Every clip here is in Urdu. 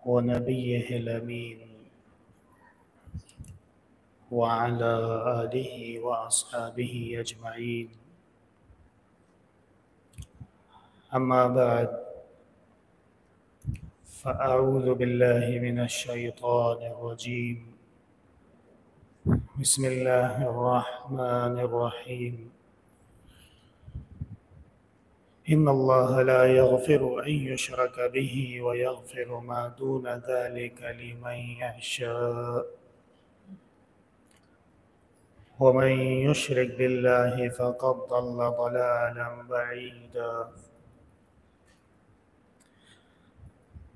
ونبيه الأمين وعلى آله وأصحابه أجمعين. أما بعد، فأعوذ بالله من الشيطان الرجيم. بسم الله الرحمن الرحيم. إن الله لا يغفر أن يشرك به ويغفر ما دون ذلك لمن يشاء ومن يشرك بالله فقد ضل ضلالا بعيدا.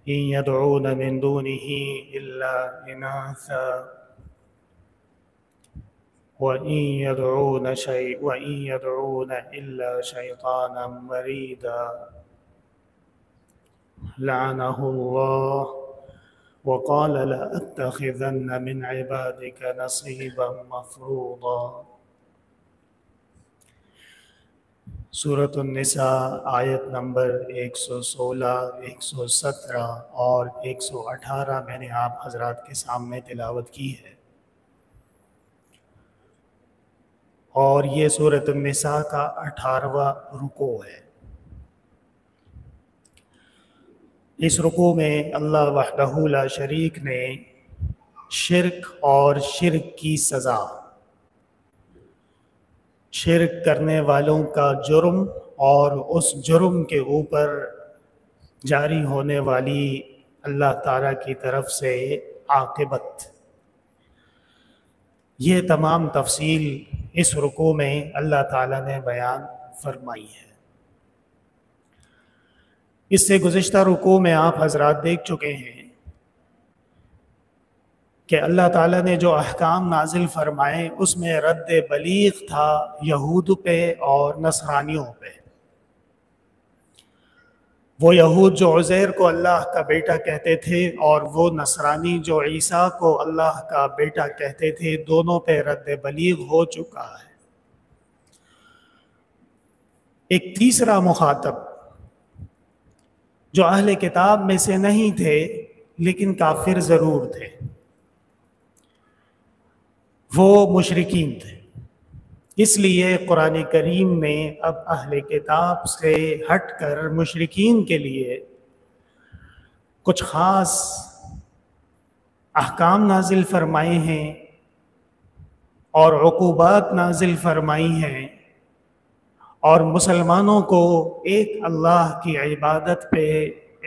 إن يدعون من دونه إلا إناثا وإن يدعون إلا شيطانا مريدا لعنه الله وقال لأتخذن من عبادك نصيبا مفروضا. سورۃ النساء آیت نمبر 116، 117 اور 118 میں نے آپ حضرات کے سامنے تلاوت کی ہے، اور یہ سورۃ النساء کا 18واں رکوع ہے۔ اس رکوع میں اللہ وحدہ لا شریک نے شرک اور شرک کی سزا، شرک کرنے والوں کا جرم اور اس جرم کے اوپر جاری ہونے والی اللہ تعالیٰ کی طرف سے عاقبت، یہ تمام تفصیل اس رکوع میں اللہ تعالیٰ نے بیان فرمائی ہے۔ اس سے گزشتہ رکوع میں آپ حضرات دیکھ چکے ہیں کہ اللہ تعالیٰ نے جو احکام نازل فرمائے اس میں رد بلیغ تھا یہود پہ اور نصرانیوں پہ۔ وہ یہود جو عزیر کو اللہ کا بیٹا کہتے تھے اور وہ نصرانی جو عیسیٰ کو اللہ کا بیٹا کہتے تھے، دونوں پہ رد بلیغ ہو چکا ہے۔ ایک تیسرا مخاطب جو اہل کتاب میں سے نہیں تھے لیکن کافر ضرور تھے، وہ مشرکین تھے۔ اس لیے قرآن کریم میں اب اہل کتاب سے ہٹ کر مشرکین کے لیے کچھ خاص احکام نازل فرمائے ہیں اور عقوبات نازل فرمائی ہیں، اور مسلمانوں کو ایک اللہ کی عبادت پہ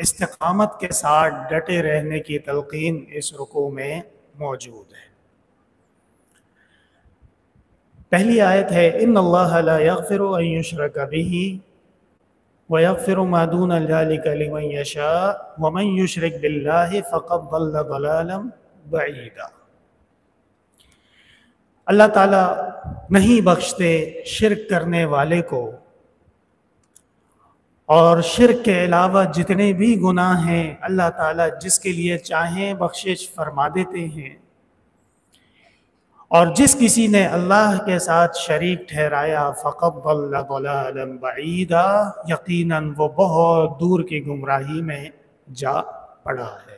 استقامت کے ساتھ ڈٹے رہنے کی تلقین اس رکوع میں موجود ہے۔ پہلی آیت ہے ان اللہ لا یغفر ان یشرک بہ ویغفر ما دون ذلک لمن یشاء ومن یشرک باللہ فقد ضل ضلالا بعیدا۔ اللہ تعالیٰ نہیں بخشتے شرک کرنے والے کو، اور شرک کے علاوہ جتنے بھی گناہ ہیں اللہ تعالیٰ جس کے لیے چاہیں بخشش فرما دیتے ہیں، اور جس کسی نے اللہ کے ساتھ شریک ٹھہرایا فقد ضل ضلالا بعیدا، یقیناً وہ بہت دور کی گمراہی میں جا پڑا ہے۔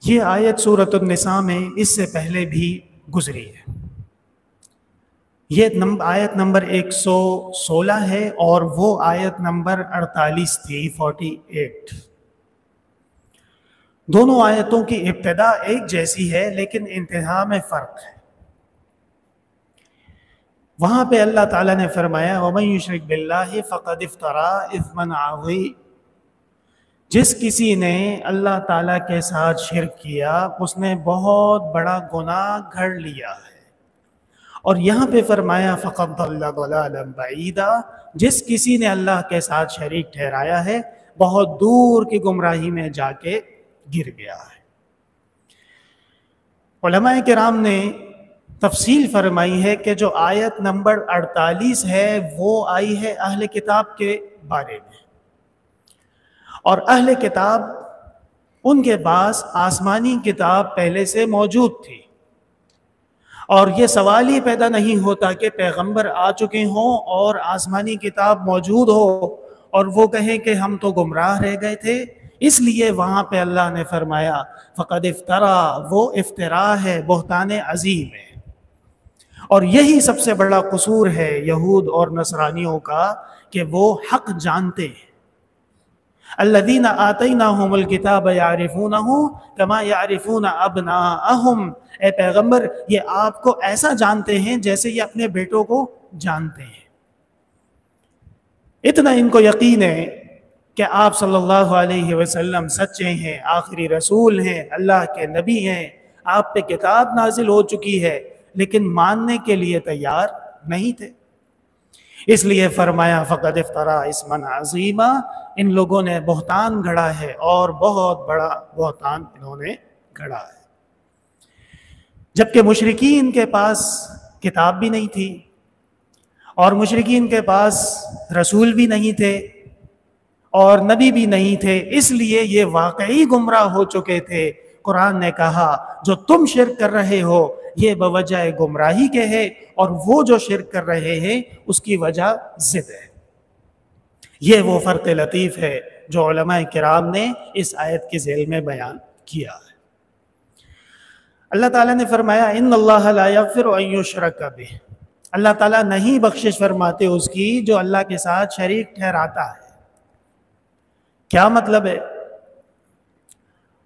یہ آیت سورۃ النساء میں اس سے پہلے بھی گزری ہے۔ یہ آیت نمبر 116 ہے اور وہ آیت نمبر 48 تھی، 48۔ دونوں آیتوں کی ابتدا ایک جیسی ہے لیکن انتہا میں فرق ہے۔ وہاں پہ اللہ تعالیٰ نے فرمایا وَمَن يُشْرِكْ بِاللَّهِ فَقَدِ افْتَرَىٰ إِثْمًا عَظِيمًا، جس کسی نے اللہ تعالیٰ کے ساتھ شرک کیا اس نے بہت بڑا گناہ گھڑ لیا ہے، اور یہاں پہ فرمایا فَقَدْ ضَلَّ ضَلَالًا بَعِيدًا، جس کسی نے اللہ کے ساتھ شریک ٹھہرایا ہے بہت دور کی گمراہی میں جا کے گر گیا ہے۔ علماء کرام نے تفصیل فرمائی ہے کہ جو آیت نمبر 48 ہے وہ آئی ہے اہل کتاب کے بارے میں، اور اہل کتاب ان کے پاس آسمانی کتاب پہلے سے موجود تھی، اور یہ سوال ہی پیدا نہیں ہوتا کہ پیغمبر آ چکے ہوں اور آسمانی کتاب موجود ہو اور وہ کہیں کہ ہم تو گمراہ رہ گئے تھے، اس لیے وہاں پہ اللہ نے فرمایا فقد افطرا، وہ افطرا ہے، بہتان عظیم ہے۔ اور یہی سب سے بڑا قصور ہے یہود اور نصرانیوں کا کہ وہ حق جانتے ہیں۔ الذین آتیناہم الکتاب یعرفونہ کما یعرفون ابناءہم، اے پیغمبر یہ آپ کو ایسا جانتے ہیں جیسے یہ اپنے بیٹوں کو جانتے ہیں۔ اتنا ان کو یقین ہے کہ آپ صلی اللہ علیہ وسلم سچے ہیں، آخری رسول ہیں، اللہ کے نبی ہیں، آپ پہ کتاب نازل ہو چکی ہے، لیکن ماننے کے لیے تیار نہیں تھے۔ اس لیے فرمایا فقد افطرا اسما عظیما، ان لوگوں نے بہتان گھڑا ہے اور بہت بڑا بہتان انہوں نے گھڑا ہے۔ جبکہ مشرکین کے پاس کتاب بھی نہیں تھی اور مشرکین کے پاس رسول بھی نہیں تھے اور نبی بھی نہیں تھے، اس لیے یہ واقعی گمراہ ہو چکے تھے۔ قرآن نے کہا جو تم شرک کر رہے ہو یہ بوجہ گمراہی کے ہے، اور وہ جو شرک کر رہے ہیں اس کی وجہ ضد ہے۔ یہ وہ فرق لطیف ہے جو علماء کرام نے اس آیت کے ذیل میں بیان کیا ہے۔ اللہ تعالیٰ نے فرمایا ان اللہ لا یغفر ان یشرک بہ، اللہ تعالیٰ نہیں بخشش فرماتے اس کی جو اللہ کے ساتھ شریک ٹھہراتا ہے۔ کیا مطلب ہے؟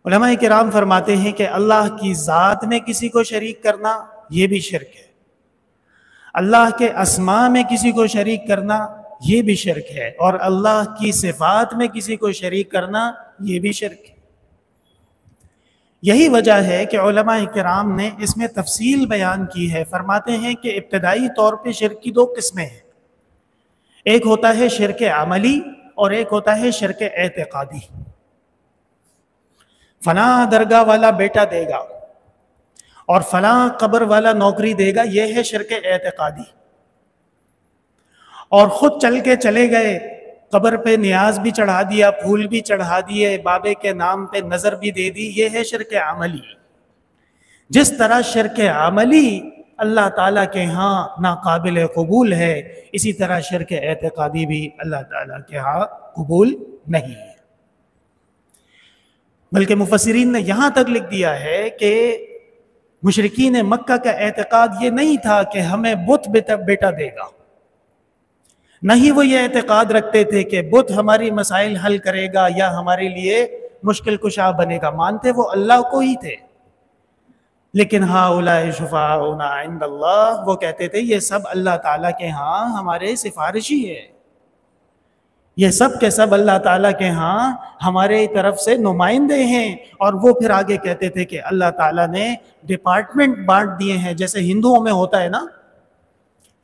علماء کرام فرماتے ہیں کہ اللہ کی ذات میں کسی کو شریک کرنا یہ بھی شرک ہے، اللہ کے اسماء میں کسی کو شریک کرنا یہ بھی شرک ہے، اور اللہ کی صفات میں کسی کو شریک کرنا یہ بھی شرک ہے۔ یہی وجہ ہے کہ علماء کرام نے اس میں تفصیل بیان کی ہے۔ فرماتے ہیں کہ ابتدائی طور پہ شرک کی دو قسمیں ہیں، ایک ہوتا ہے شرک عملی اور ایک ہوتا ہے شرک اعتقادی۔ فلاں درگاہ والا بیٹا دے گا اور فلاں قبر والا نوکری دے گا، یہ ہے شرک اعتقادی۔ اور خود چل کے چلے گئے، قبر پہ نیاز بھی چڑھا دیا، پھول بھی چڑھا دیے، بابے کے نام پہ نظر بھی دے دی، یہ ہے شرک عملی۔ جس طرح شرک عملی اللہ تعالیٰ کے ہاں ناقابل قبول ہے، اسی طرح شرک اعتقادی بھی اللہ تعالیٰ کے ہاں قبول نہیں ہے۔ بلکہ مفسرین نے یہاں تک لکھ دیا ہے کہ مشرکین مکہ کا اعتقاد یہ نہیں تھا کہ ہمیں بت بیٹا دے گا، نہیں وہ یہ اعتقاد رکھتے تھے کہ بت ہماری مسائل حل کرے گا یا ہمارے لیے مشکل کشا بنے گا، مانتے وہ اللہ کو ہی تھے۔ لیکن ہؤلاء شفاعؤنا عند اللہ، وہ کہتے تھے یہ سب اللہ تعالیٰ کے ہاں ہمارے سفارشی ہے، یہ سب کے سب اللہ تعالیٰ کے ہاں ہمارے طرف سے نمائندے ہیں۔ اور وہ پھر آگے کہتے تھے کہ اللہ تعالیٰ نے ڈپارٹمنٹ بانٹ دیے ہیں، جیسے ہندوؤں میں ہوتا ہے نا،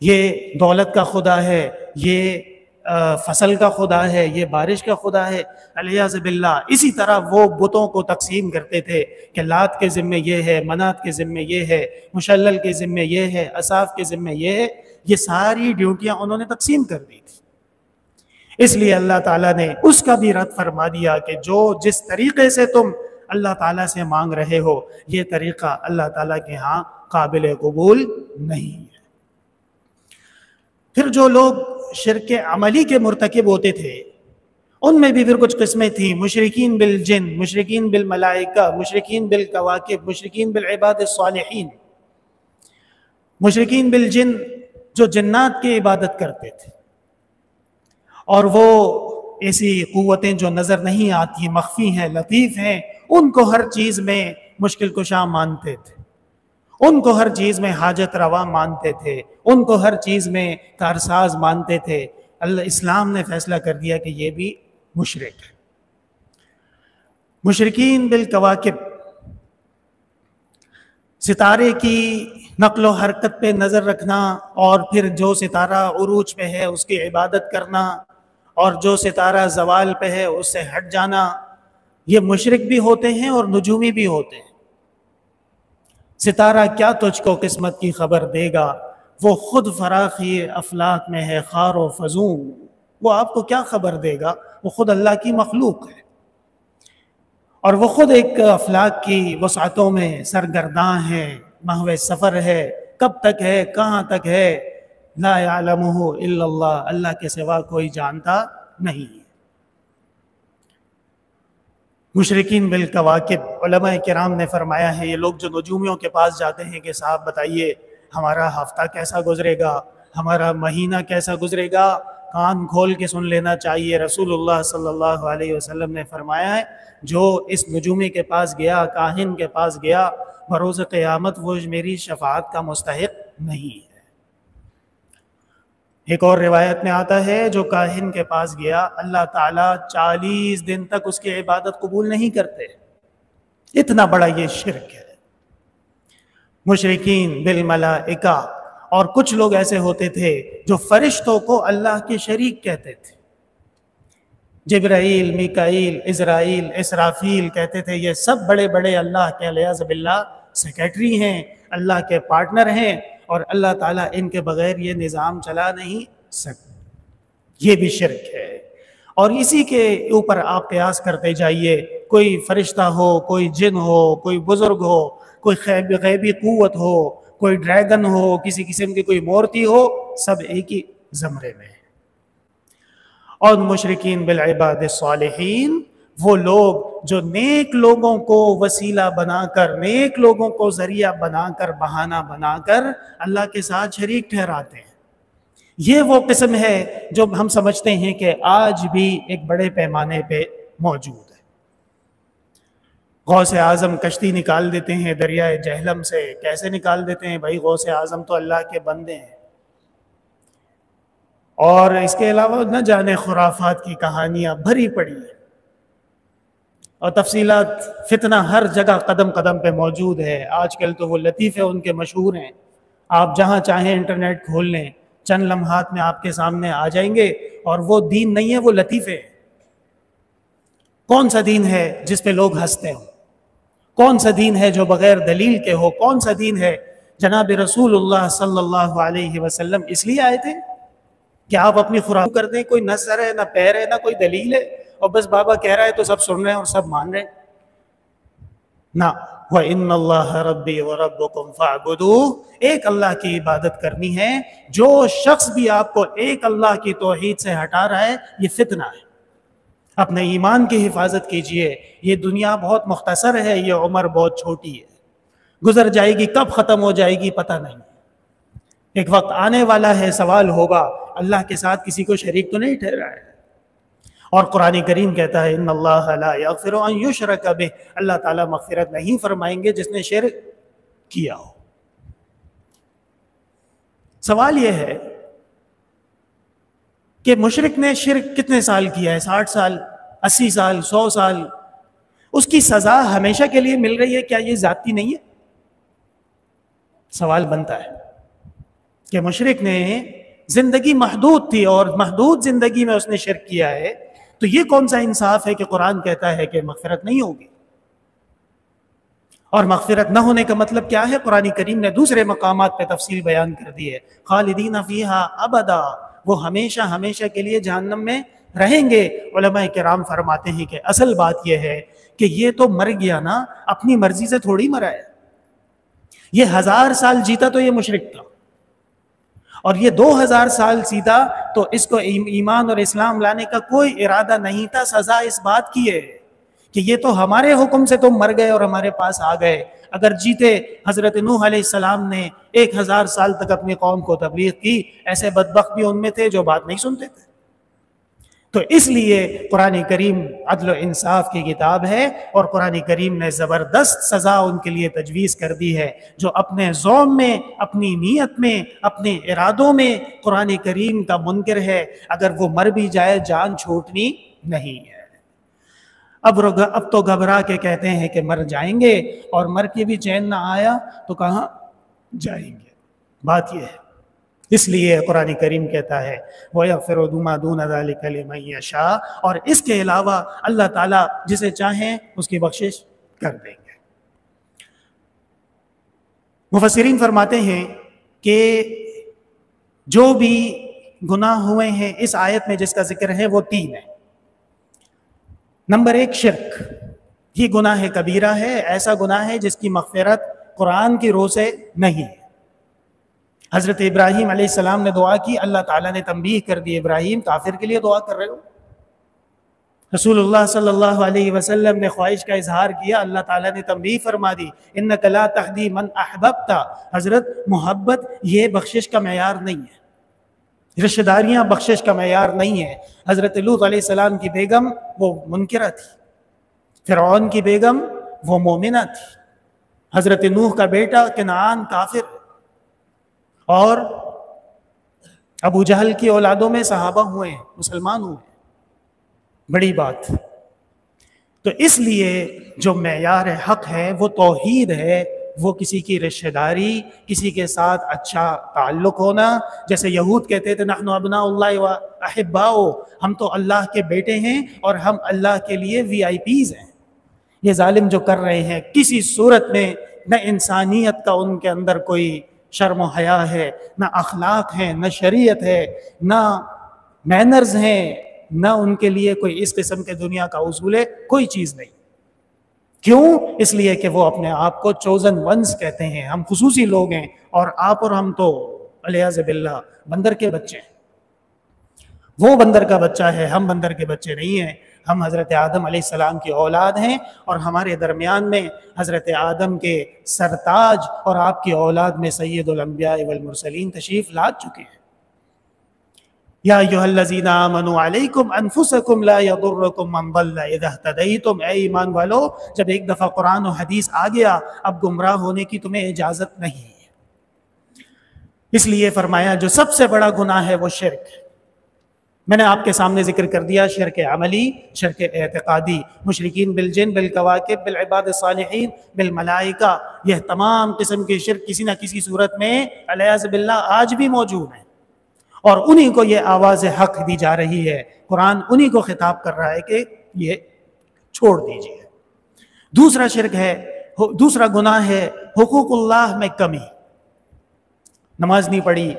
یہ دولت کا خدا ہے، یہ فصل کا خدا ہے، یہ بارش کا خدا ہے، علیاذ باللہ۔ اسی طرح وہ بتوں کو تقسیم کرتے تھے کہ لات کے ذمے یہ ہے، منات کے ذمے یہ ہے، مشلل کے ذمے یہ ہے، اصاف کے ذمے یہ ہے، یہ ساری ڈیوٹیاں انہوں نے تقسیم کر دی تھی۔ اس لیے اللہ تعالیٰ نے اس کا بھی رد فرما دیا کہ جو جس طریقے سے تم اللہ تعالیٰ سے مانگ رہے ہو یہ طریقہ اللہ تعالیٰ کے ہاں قابل قبول نہیں ہے۔ پھر جو لوگ شرک عملی کے مرتکب ہوتے تھے ان میں بھی پھر کچھ قسمیں تھیں، مشرکین بالجن، مشرکین بالملائکہ، مشرکین بالکواکب، مشرکین بالعباد الصالحین۔ مشرکین بالجن جو جنات کی عبادت کرتے تھے، اور وہ ایسی قوتیں جو نظر نہیں آتی، مخفی ہیں، لطیف ہیں، ان کو ہر چیز میں مشکل کشا مانتے تھے، ان کو ہر چیز میں حاجت روا مانتے تھے، ان کو ہر چیز میں کارساز مانتے تھے۔ اسلام نے فیصلہ کر دیا کہ یہ بھی مشرک ہے۔ مشرکین بالکواکب، ستارے کی نقل و حرکت پہ نظر رکھنا اور پھر جو ستارہ عروج پہ ہے اس کی عبادت کرنا، اور جو ستارہ زوال پہ ہے اس سے ہٹ جانا، یہ مشرک بھی ہوتے ہیں اور نجومی بھی ہوتے ہیں۔ ستارہ کیا تجھ کو قسمت کی خبر دے گا، وہ خود فراخی افلاک میں ہے خار و فزوں، وہ آپ کو کیا خبر دے گا، وہ خود اللہ کی مخلوق ہے، اور وہ خود ایک افلاک کی وسعتوں میں سرگرداں ہے، محو سفر ہے، کب تک ہے، کہاں تک ہے، لا یعلمہ الا اللہ، اللہ کے سوا کوئی جانتا نہیں۔ مشرکین بالکواکب، علماء کرام نے فرمایا ہے یہ لوگ جو نجومیوں کے پاس جاتے ہیں کہ صاحب بتائیے ہمارا ہفتہ کیسا گزرے گا، ہمارا مہینہ کیسا گزرے گا، کان کھول کے سن لینا چاہیے۔ رسول اللہ صلی اللہ علیہ وسلم نے فرمایا ہے جو اس نجومی کے پاس گیا، کاہن کے پاس گیا، بروز قیامت وہ میری شفاعت کا مستحق نہیں ہے۔ ایک اور روایت میں آتا ہے جو کاہن کے پاس گیا اللہ تعالیٰ 40 دن تک اس کی عبادت قبول نہیں کرتے۔ اتنا بڑا یہ شرک ہے۔ مشرکین بالملائکہ، اور کچھ لوگ ایسے ہوتے تھے جو فرشتوں کو اللہ کے شریک کہتے تھے۔ جبرائیل، میکائیل، اسرائیل، اسرافیل کہتے تھے یہ سب بڑے بڑے اللہ کے علیہ باللہ سیکریٹری ہیں، اللہ کے پارٹنر ہیں، اور اللہ تعالیٰ ان کے بغیر یہ نظام چلا نہیں سکتا۔ یہ بھی شرک ہے۔ اور اسی کے اوپر آپ قیاس کرتے جائیے، کوئی فرشتہ ہو، کوئی جن ہو، کوئی بزرگ ہو، کوئی غیبی قوت ہو، کوئی ڈریگن ہو، کسی قسم کی کوئی مورتی ہو، سب ایک ہی زمرے میں۔ اور مشرکین بالعباد الصالحین، وہ لوگ جو نیک لوگوں کو وسیلہ بنا کر، نیک لوگوں کو ذریعہ بنا کر، بہانہ بنا کر اللہ کے ساتھ شریک ٹھہراتے ہیں۔ یہ وہ قسم ہے جو ہم سمجھتے ہیں کہ آج بھی ایک بڑے پیمانے پہ موجود ہے۔ غوث اعظم کشتی نکال دیتے ہیں دریائے جہلم سے۔ کیسے نکال دیتے ہیں بھائی؟ غوث اعظم تو اللہ کے بندے ہیں۔ اور اس کے علاوہ نہ جانے خرافات کی کہانیاں بھری پڑی ہیں، اور تفصیلات فتنہ ہر جگہ قدم قدم پہ موجود ہے۔ آج کل تو وہ لطیفے ان کے مشہور ہیں، آپ جہاں چاہیں انٹرنیٹ کھول لیں، چند لمحات میں آپ کے سامنے آ جائیں گے، اور وہ دین نہیں ہے، وہ لطیفے ہیں۔ کون سا دین ہے جس پہ لوگ ہنستے ہوں؟ کون سا دین ہے جو بغیر دلیل کے ہو؟ کون سا دین ہے؟ جناب رسول اللہ صلی اللہ علیہ وسلم اس لیے آئے تھے کہ آپ اپنی خوراک کر دیں، کوئی نہ سر ہے، نہ پیر ہے، نہ کوئی دلیل ہے، اور بس بابا کہہ رہا ہے تو سب سن رہے ہیں اور سب مان رہے ہیں۔ نہ، وَإِنَّ اللَّهَ رَبِّي وَرَبُّكُمْ فَاعْبُدُوهُ، ایک اللہ کی عبادت کرنی ہے۔ جو شخص بھی آپ کو ایک اللہ کی توحید سے ہٹا رہا ہے یہ فتنہ ہے۔ اپنے ایمان کی حفاظت کیجئے۔ یہ دنیا بہت مختصر ہے، یہ عمر بہت چھوٹی ہے، گزر جائے گی، کب ختم ہو جائے گی پتہ نہیں۔ ایک وقت آنے والا ہے، سوال ہوگا اللہ کے ساتھ کسی کو شریک تو نہیں ٹھہرایا ہے۔ اور قرآن کریم کہتا ہے ان اللہ لا یغفر ان یشرک بہ، اللہ تعالیٰ مغفرت نہیں فرمائیں گے جس نے شرک کیا ہو۔ سوال یہ ہے کہ مشرک نے شرک کتنے سال کیا ہے؟ 60 سال، 80 سال، 100 سال؟ اس کی سزا ہمیشہ کے لیے مل رہی ہے، کیا یہ ذاتی نہیں ہے؟ سوال بنتا ہے کہ مشرک نے زندگی محدود تھی اور محدود زندگی میں اس نے شرک کیا ہے، تو یہ کون سا انصاف ہے کہ قرآن کہتا ہے کہ مغفرت نہیں ہوگی؟ اور مغفرت نہ ہونے کا مطلب کیا ہے؟ قرآن کریم نے دوسرے مقامات پہ تفصیل بیان کر دی ہے، خالدین فیہا ابدا، وہ ہمیشہ ہمیشہ کے لیے جہنم میں رہیں گے۔ علماء کرام فرماتے ہیں کہ اصل بات یہ ہے کہ یہ تو مر گیا نا، اپنی مرضی سے تھوڑی مرا ہے۔ یہ 1000 سال جیتا تو یہ مشرک تھا، اور یہ 2000 سال سیدھا تو اس کو ایمان اور اسلام لانے کا کوئی ارادہ نہیں تھا۔ سزا اس بات کی ہے کہ یہ تو ہمارے حکم سے تم مر گئے اور ہمارے پاس آ گئے۔ اگر جیتے حضرت نوح علیہ السلام نے 1000 سال تک اپنی قوم کو تبلیغ کی، ایسے بدبخت بھی ان میں تھے جو بات نہیں سنتے تھے۔ تو اس لیے قرآن کریم عدل و انصاف کی کتاب ہے، اور قرآن کریم نے زبردست سزا ان کے لیے تجویز کر دی ہے جو اپنے ذوم میں، اپنی نیت میں، اپنے ارادوں میں قرآن کریم کا منکر ہے، اگر وہ مر بھی جائے جان چھوٹنی نہیں ہے۔ اب تو گھبرا کے کہتے ہیں کہ مر جائیں گے، اور مر کے بھی چین نہ آیا تو کہاں جائیں گے؟ بات یہ ہے۔ اس لیے قرآن کریم کہتا ہے وَيَغْفِرُ مَا دُونَ ذَلِكَ لِمَن يَشَاءُ، اور اس کے علاوہ اللہ تعالیٰ جسے چاہیں اس کی بخشش کر دیں گے۔ مفسرین فرماتے ہیں کہ جو بھی گناہ ہوئے ہیں اس آیت میں جس کا ذکر ہے وہ 3 ہیں۔ نمبر 1 شرک، یہ گناہ کبیرہ ہے، ایسا گناہ ہے جس کی مغفرت قرآن کی روح سے نہیں ہے۔ حضرت ابراہیم علیہ السلام نے دعا کی، اللہ تعالیٰ نے تنبیہ کر دی ابراہیم کافر کے لیے دعا کر رہے ہو، رسول اللہ صلی اللہ علیہ وسلم نے خواہش کا اظہار کیا، اللہ تعالیٰ نے تنبیہ فرما دی، انک لا تہدی من احببت، حضرت محبت یہ بخشش کا معیار نہیں ہے، رشتہ داریاں بخشش کا معیار نہیں ہے۔ حضرت لوط علیہ السلام کی بیگم وہ منکرہ تھی، فرعون کی بیگم وہ مومنہ تھی، حضرت نوح کا بیٹا کنعان کافر، اور ابو جہل کی اولادوں میں صحابہ ہوئے ہیں، مسلمان ہوئے ہیں، بڑی بات۔ تو اس لیے جو معیار حق ہے وہ توحید ہے، وہ کسی کی رشتہ داری، کسی کے ساتھ اچھا تعلق ہونا۔ جیسے یہود کہتے تھے نحن ابناء اللہ و احباؤ، ہم تو اللہ کے بیٹے ہیں اور ہم اللہ کے لیے VIPs ہیں۔ یہ ظالم جو کر رہے ہیں، کسی صورت میں نہ انسانیت کا ان کے اندر کوئی شرم و حیا ہے، نہ اخلاق ہے، نہ شریعت ہے، نہ مینرز ہیں، نہ ان کے لیے کوئی اس قسم کے دنیا کا اصول ہے، کوئی چیز نہیں۔ کیوں؟ اس لیے کہ وہ اپنے آپ کو چوزن ونس کہتے ہیں، ہم خصوصی لوگ ہیں، اور آپ اور ہم تو علیاذ باللہ بندر کے بچے ہیں۔ وہ بندر کا بچہ ہے، ہم بندر کے بچے نہیں ہیں۔ ہم حضرت آدم علیہ السلام کی اولاد ہیں، اور ہمارے درمیان میں حضرت آدم کے سرتاج اور آپ کی اولاد میں سید الانبیاء والمرسلین تشریف لا چکے ہیں۔ یا ایھا الذین آمنوا علیکم انفسکم لا یضرکم من ضل اذا اہتدیتم، اے ایمان والو جب ایک دفعہ قرآن و حدیث آ گیا اب گمراہ ہونے کی تمہیں اجازت نہیں۔ اس لیے فرمایا جو سب سے بڑا گناہ ہے وہ شرک۔ میں نے آپ کے سامنے ذکر کر دیا، شرک عملی، شرک اعتقادی، مشرکین بالجن، بالکواکب، بالعباد الصالحین، بالملائکہ، یہ تمام قسم کے شرک کسی نہ کسی صورت میں علیاذ باللہ آج بھی موجود ہیں، اور انہی کو یہ آواز حق دی جا رہی ہے۔ قرآن انہی کو خطاب کر رہا ہے کہ یہ چھوڑ دیجیے۔ دوسرا شرک ہے، دوسرا گناہ ہے حقوق اللہ میں کمی۔ نماز نہیں پڑھی،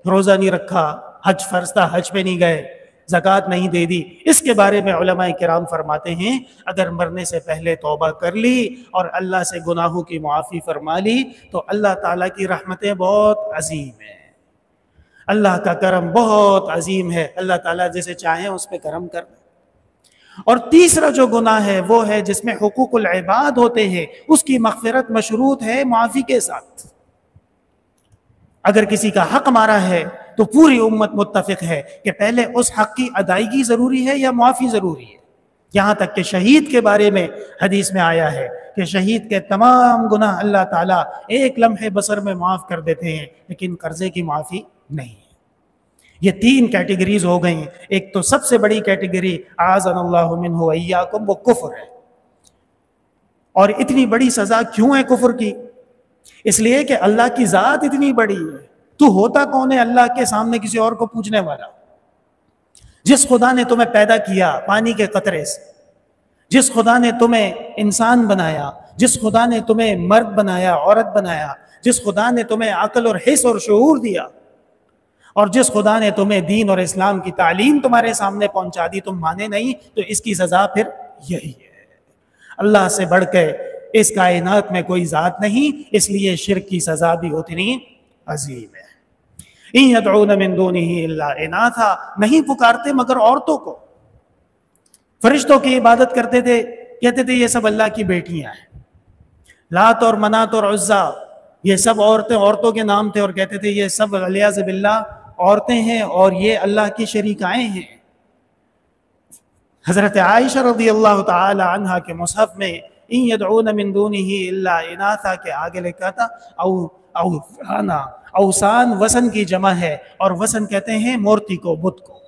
روزہ نہیں رکھا، حج فرض تھا حج پہ نہیں گئے، زکوٰۃ نہیں دے دی، اس کے بارے میں علماء کرام فرماتے ہیں اگر مرنے سے پہلے توبہ کر لی اور اللہ سے گناہوں کی معافی فرما لی تو اللہ تعالیٰ کی رحمتیں بہت عظیم ہیں، اللہ کا کرم بہت عظیم ہے، اللہ تعالیٰ جسے چاہیں اس پہ کرم کر دیں۔ اور تیسرا جو گناہ ہے وہ ہے جس میں حقوق العباد ہوتے ہیں، اس کی مغفرت مشروط ہے معافی کے ساتھ۔ اگر کسی کا حق مارا ہے تو پوری امت متفق ہے کہ پہلے اس حق کی ادائیگی ضروری ہے یا معافی ضروری ہے۔ یہاں تک کہ شہید کے بارے میں حدیث میں آیا ہے کہ شہید کے تمام گناہ اللہ تعالیٰ ایک لمحے بصر میں معاف کر دیتے ہیں، لیکن قرضے کی معافی نہیں ہے۔ یہ تین کیٹیگریز ہو گئی۔ ایک تو سب سے بڑی کیٹیگری اعاذنا اللہ منہ وایاکم، وہ کفر ہے۔ اور اتنی بڑی سزا کیوں ہے کفر کی؟ اس لیے کہ اللہ کی ذات اتنی بڑی ہے، تو ہوتا کون ہے اللہ کے سامنے کسی اور کو پوچھنے والا؟ جس خدا نے تمہیں پیدا کیا پانی کے قطرے سے، جس خدا نے تمہیں انسان بنایا، جس خدا نے تمہیں مرد بنایا، عورت بنایا، جس خدا نے تمہیں عقل اور حس اور شعور دیا، اور جس خدا نے تمہیں دین اور اسلام کی تعلیم تمہارے سامنے پہنچا دی، تم مانے نہیں، تو اس کی سزا پھر یہی ہے۔ اللہ سے بڑھ کے اس کائنات میں کوئی ذات نہیں، اس لیے شرک کی سزا بھی اتنی عظیم ہے۔ ان یدعون من دونہ الا اناثا، نہیں پکارتے مگر عورتوں کو۔ فرشتوں کی عبادت کرتے تھے، کہتے تھے یہ سب اللہ کی بیٹیاں ہیں۔ لات اور منات اور عزا، یہ سب عورتوں کے نام تھے، اور کہتے تھے یہ سب علیاذ باللہ عورتیں ہیں اور یہ اللہ کی شریکائیں ہیں۔ حضرت عائشہ رضی اللہ تعالی عنہا کے مصحف میں ان یدعون من دونہ الا اناثا کے آگے لکھا تھا اوثان وثن کی جمع ہے، اور وثن کہتے ہیں مورتی کو، بت کو۔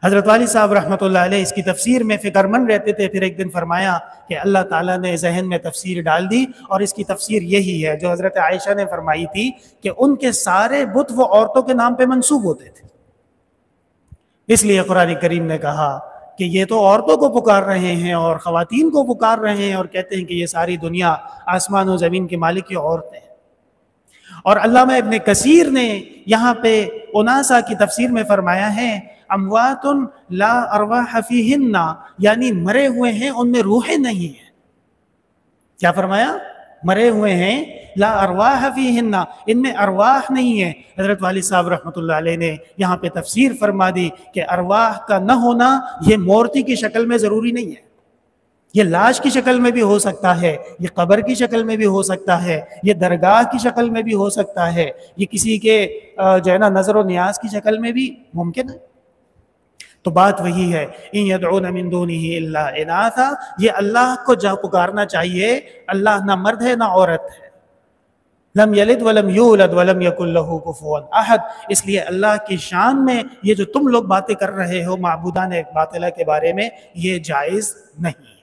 حضرت والی صاحب رحمۃ اللہ علیہ اس کی تفسیر میں فکر مند رہتے تھے، پھر ایک دن فرمایا کہ اللہ تعالیٰ نے ذہن میں تفسیر ڈال دی، اور اس کی تفسیر یہی ہے جو حضرت عائشہ نے فرمائی تھی کہ ان کے سارے بت وہ عورتوں کے نام پہ منسوب ہوتے تھے، اس لیے قرآن کریم نے کہا کہ یہ تو عورتوں کو پکار رہے ہیں اور خواتین کو پکار رہے ہیں، اور کہتے ہیں کہ یہ ساری دنیا آسمان و زمین کے مالک کی عورتیں ہیں۔ اور علامہ ابن کثیر نے یہاں پہ اناسا کی تفسیر میں فرمایا ہے اموات لا ارواح فیہن، یعنی مرے ہوئے ہیں ان میں روحیں نہیں ہیں۔ کیا فرمایا؟ مرے ہوئے ہیں، لا ارواح فیہن، ان میں ارواح نہیں ہے۔ حضرت والد صاحب رحمۃ اللہ علیہ نے یہاں پہ تفسیر فرما دی کہ ارواح کا نہ ہونا یہ مورتی کی شکل میں ضروری نہیں ہے، یہ لاش کی شکل میں بھی ہو سکتا ہے، یہ قبر کی شکل میں بھی ہو سکتا ہے، یہ درگاہ کی شکل میں بھی ہو سکتا ہے، یہ کسی کے جو ہے نا نظر و نیاز کی شکل میں بھی ممکن ہے۔ تو بات وہی ہے، ان یدعون من دونہ الا اناثا، یہ اللہ کو جا پکارنا چاہیے، اللہ نہ مرد ہے نہ عورت ہے، لم یلد ولم یولد ولم یکن لہ کفوا احد، اس لیے اللہ کی شان میں یہ جو تم لوگ باتیں کر رہے ہو معبودان باطلہ کے بارے میں، یہ جائز نہیں۔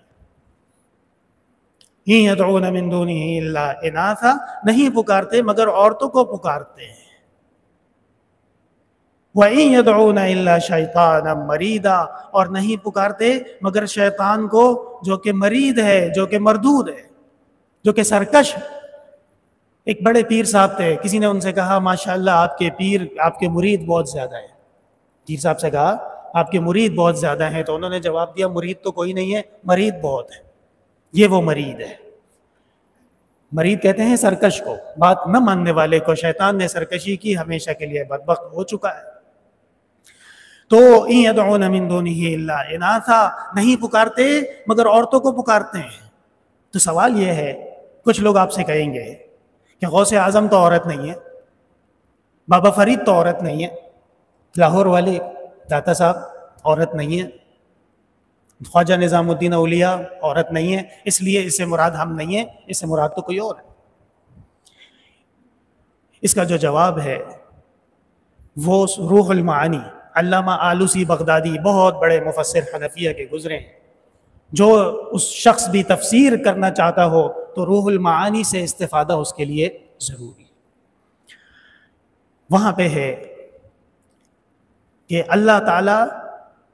ان یدعون من دونہ الا اناثا، نہیں پکارتے مگر عورتوں کو پکارتے ہیں۔ وَإِن يَدْعُونَ إِلَّا شَيْطَانًا مَرِيدًا، اور نہیں پکارتے مگر شیطان کو جو کہ مرید ہے، جو کہ مردود ہے، جو کہ سرکش ہے۔ ایک بڑے پیر صاحب تھے، کسی نے ان سے کہا ماشاءاللہ آپ کے پیر، آپ کے مرید بہت زیادہ ہیں۔ پیر صاحب سے کہا آپ کے مرید بہت زیادہ ہیں، تو انہوں نے جواب دیا مرید تو کوئی نہیں ہے، مرید بہت ہے، یہ وہ مرید ہے۔ مرید کہتے ہیں سرکش کو، بات نہ ماننے والے کو۔ شیطان نے سرکشی کی، ہمیشہ کے لیے بدبخت ہو چکا ہے۔ تو ان یدعون من دونہ الا اناثا، نہیں پکارتے مگر عورتوں کو پکارتے ہیں۔ تو سوال یہ ہے، کچھ لوگ آپ سے کہیں گے کہ غوث اعظم تو عورت نہیں ہے، بابا فرید تو عورت نہیں ہے، لاہور والے داتا صاحب عورت نہیں ہے، خواجہ نظام الدین اولیاء عورت نہیں ہے، اس لیے اس سے مراد ہم نہیں ہیں، اس سے مراد تو کوئی اور ہے۔ اس کا جو جواب ہے وہ روح المعانی، علامہ آلوسی بغدادی، بہت بڑے مفسر حنفیہ کے گزرے ہیں، جو اس شخص بھی تفسیر کرنا چاہتا ہو تو روح المعانی سے استفادہ اس کے لیے ضروری ہے۔ وہاں پہ ہے کہ اللہ تعالی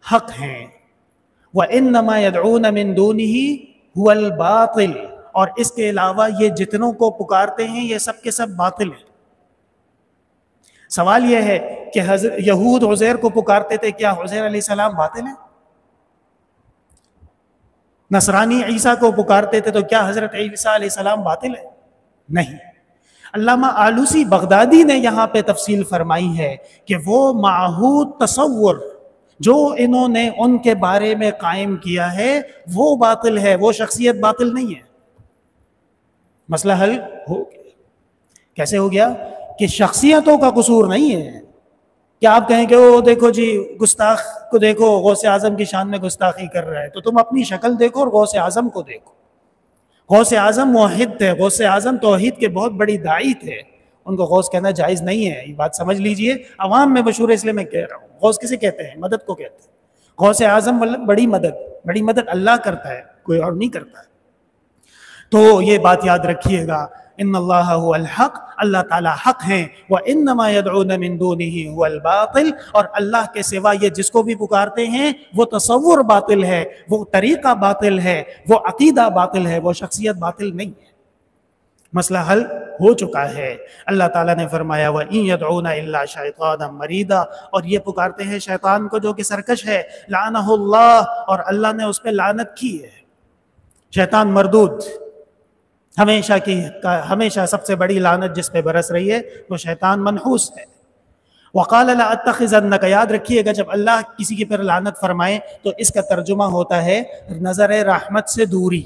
حق ہیں، وَإِنَّمَا يَدْعُونَ مِن دُونِهِ هُوَ الْبَاطِلُ، اور اس کے علاوہ یہ جتنوں کو پکارتے ہیں یہ سب کے سب باطل ہیں۔ سوال یہ ہے کہ یہود عزیر کو پکارتے تھے، کیا عزیر علیہ السلام باطل ہیں؟ نصرانی عیسیٰ کو پکارتے تھے، تو کیا حضرت عیسیٰ علیہ السلام باطل ہے؟ نہیں۔ علامہ آلوسی بغدادی نے یہاں پہ تفصیل فرمائی ہے کہ وہ معہود تصور جو انہوں نے ان کے بارے میں قائم کیا ہے وہ باطل ہے، وہ شخصیت باطل نہیں ہے۔ مسئلہ حل ہو گیا۔ کیسے ہو گیا؟ کہ شخصیتوں کا قصور نہیں ہے کہ آپ کہیں کہ وہ دیکھو جی گستاخ کو دیکھو، غوث اعظم کی شان میں گستاخی کر رہا ہے، تو تم اپنی شکل دیکھو اور غوث اعظم کو دیکھو۔ غوث اعظم موحد تھے، غوث اعظم توحید کے بہت بڑی داعی تھے، ان کو غوث کہنا جائز نہیں ہے، یہ بات سمجھ لیجئے۔ عوام میں مشہور ہے اس لیے میں کہہ رہا ہوں، غوث کسے کہتے ہیں؟ مدد کو کہتے ہیں۔ غوث اعظم مطلب بڑی مدد اللہ کرتا ہے، کوئی اور نہیں کرتا ہے۔ تو یہ بات یاد رکھیے گا، ان اللہ هو الحق، اللہ تعالیٰ حق ہیں، وَإِنَّمَا يَدْعُونَ مِن دُونِهِ هُوَ الْبَاطِلُ، اور اللہ کے سوا یہ جس کو بھی پکارتے ہیں وہ تصور باطل ہے، وہ طریقہ باطل ہے، وہ عقیدہ باطل ہے، وہ شخصیت باطل نہیں ہے۔ مسئلہ حل ہو چکا ہے۔ اللہ تعالیٰ نے فرمایا وَإِن يَدْعُونَ إِلَّا شَيْطَانًا مَرِيدًا، اور یہ پکارتے ہیں شیطان کو جو کہ سرکش ہے، لعنہ اللہ، اور اللہ نے اس پہ لعنت کی ہے۔ شیطان مردود، ہمیشہ سب سے بڑی لعنت جس پہ برس رہی ہے وہ شیطان منحوس ہے۔ وَقَالَ لَأَتَّخِذَنَّكَ، یاد رکھیے گا جب اللہ کسی کے پر لعنت فرمائے تو اس کا ترجمہ ہوتا ہے نظر رحمت سے دوری۔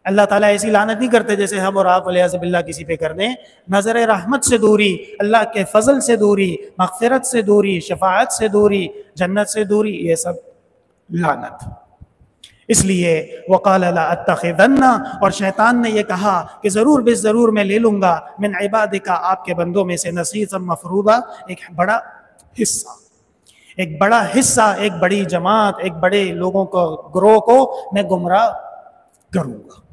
اللہ تعالیٰ ایسی لعنت نہیں کرتے جیسے ہم اور آپ والعیاذ باللہ کسی پہ کر دیں۔ نظر رحمت سے دوری، اللہ کے فضل سے دوری، مغفرت سے دوری، شفاعت سے دوری، جنت سے دوری، یہ سب لعنت۔ اس لیے وقال لأتخذن، اور شیطان نے یہ کہا کہ ضرور بس ضرور میں لے لوں گا من عبادک، آپ کے بندوں میں سے، نصیبا مفروضا، ایک بڑا حصہ، ایک بڑی جماعت، ایک بڑے لوگوں کو، گروہ کو میں گمراہ کروں گا۔